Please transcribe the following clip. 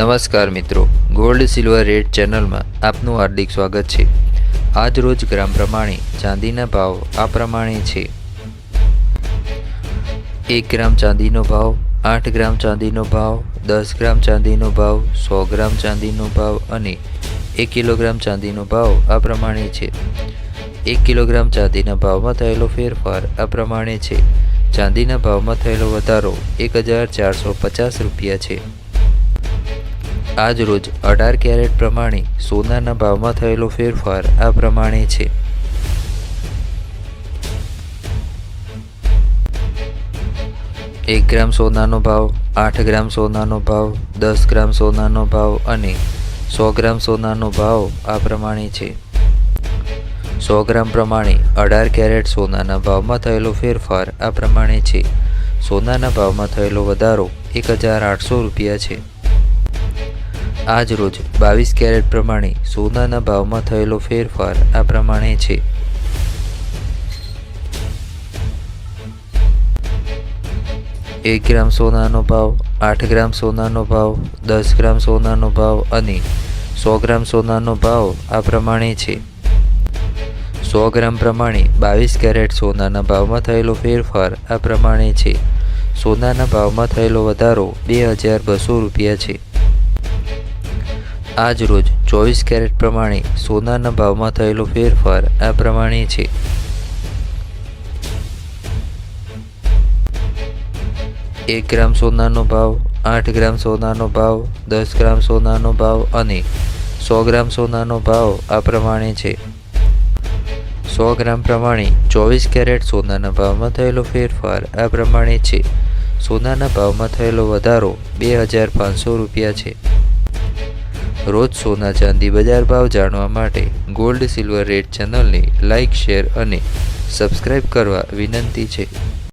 નમસ્કાર મિત્રો, gold silver rate ચેનલમાં આપનું હાર્દિક સ્વાગત છે। આજ રોજ ગ્રામ પ્રમાણે ચાંદીના ભાવ આ પ્રમાણે છે। 1 ગ્રામ ચાંદીનો ભાવ, 8 ગ્રામ ચાંદીનો ભાવ, 10 ગ્રામ ચાંદીનો ભાવ, 100 ગ્રામ ચાંદીનો ભાવ અને 1 કિલોગ્રામ ચાંદીનો ભાવ આ પ્રમાણે છે। 1 કિલોગ્રામ ચાંદીના ભાવમાં થયેલો ફેરફાર આ પ્રમાણે છે। ચાંદીના ભાવમાં થયેલો વધારો 1450 રૂપિયા છે। આજ રોજ 18 કેરેટ પ્રમાણે સોનાના ભાવમાં થયેલો ફેરફાર આ પ્રમાણે છે। 1 ગ્રામ સોનાનો ભાવ, 8 ગ્રામ સોનાનો ભાવ, 10 ગ્રામ સોનાનો ભાવ અને 100 ગ્રામ સોનાનો ભાવ આ પ્રમાણે છે। 100 ગ્રામ પ્રમાણે 18 કેરેટ સોનાના ભાવમાં થયેલો ફેરફાર આ પ્રમાણે છે। સોનાના ભાવમાં થયેલો વધારો 1800 રૂપિયા છે। આજ રોજ 22 કેરેટ પ્રમાણે સોનાના ભાવમાં થયેલો ફેરફાર આ પ્રમાણે છે। 1 ગ્રામ સોનાનો ભાવ, 8 ગ્રામ સોનાનો ભાવ, 10 ગ્રામ સોનાનો ભાવ અને 100 ગ્રામ સોનાનો ભાવ આ પ્રમાણે છે। 100 ગ્રામ પ્રમાણે 22 કેરેટ સોનાના ભાવમાં થયેલો ફેરફાર આ પ્રમાણે છે। સોનાના ભાવમાં થયેલો વધારો 2200 રૂપિયા છે। આજ રોજ 24 કેરેટ પ્રમાણે સોનાના ભાવમાં થયેલો ફેરફાર આ પ્રમાણે છે। 1 ગ્રામ સોનાનો ભાવ, 8 ગ્રામ સોનાનો ભાવ, 10 ગ્રામ સોનાનો ભાવ અને 100 ગ્રામ સોનાનો ભાવ આ પ્રમાણે છે। 100 ગ્રામ પ્રમાણે 24 કેરેટ સોનાના ભાવમાં થયેલો ફેરફાર આ પ્રમાણે છે। સોનાના ભાવમાં થયેલો વધારો 2500 રૂપિયા છે। રોજ સોના ચાંદી બજાર ભાવ જાણવા માટે ગોલ્ડ સિલ્વર રેટ ચેનલને લાઇક, શેર અને સબસ્ક્રાઇબ કરવા વિનંતી છે।